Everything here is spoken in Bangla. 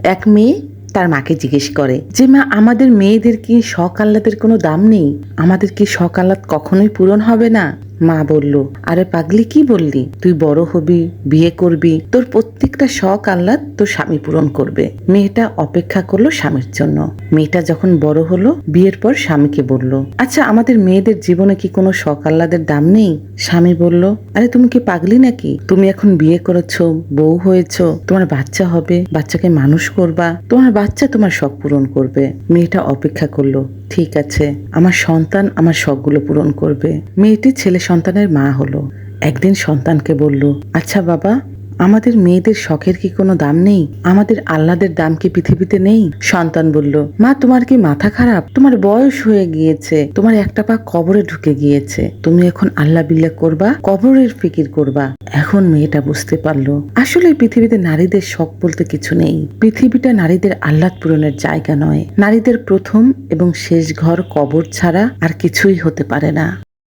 এক মেয়ে তার মাকে জিজ্ঞেস করে যে, মা, আমাদের মেয়েদের কি শখ আহ্লাদের কোনো দাম নেই? আমাদের কি শখ আহ্লাদ কখনোই পূরণ হবে না? মা বলল, আরে পাগলি, কি বললি? তুই বড় হবি, বিয়ে করবি, তোর প্রত্যেকটা শখ আহ্লাদ তোর স্বামী পূরণ করবে। মেয়েটা অপেক্ষা করলো স্বামীর জন্য। মেয়েটা যখন বড় হলো, বিয়ের পর স্বামীকে বলল, আচ্ছা, আমাদের মেয়েদের জীবনে কি কোনো শখ আহ্লাদের দাম নেই? স্বামী বলল, আরে তুমি কি পাগলি নাকি? তুমি এখন বিয়ে করেছো, বউ হয়েছো, তোমার বাচ্চা হবে, বাচ্চাকে মানুষ করবা, তোমার বাচ্চা তোমার শখ পূরণ করবে। মেয়েটা অপেক্ষা করলো, ঠিক আছে, আমার সন্তান আমার শখগুলো পূরণ করবে। মেয়েটি ছেলে সন্তানের মা হলো। একদিন সন্তানকে বলল, আচ্ছা বাবা, আমাদের মেয়েদের শখের কি কোনো দাম নেই? আমাদের আহ্লাদের দাম কি পৃথিবীতে নেই? সন্তান বলল, মা, তোমার কি মাথা খারাপ? তোমার বয়স হয়ে গিয়েছে, তোমার একটা পা কবরে ঢুকে গিয়েছে, তুমি এখন আল্লাহ বিল্লাহ করবা, কবরের ফিকির করবা। এখন মেয়েটা বুঝতে পারলো আসলে পৃথিবীতে নারীদের শখ বলতে কিছু নেই। পৃথিবীটা নারীদের আহ্লাদ পূরণের জায়গা নয়। নারীদের প্রথম এবং শেষ ঘর কবর ছাড়া আর কিছুই হতে পারে না।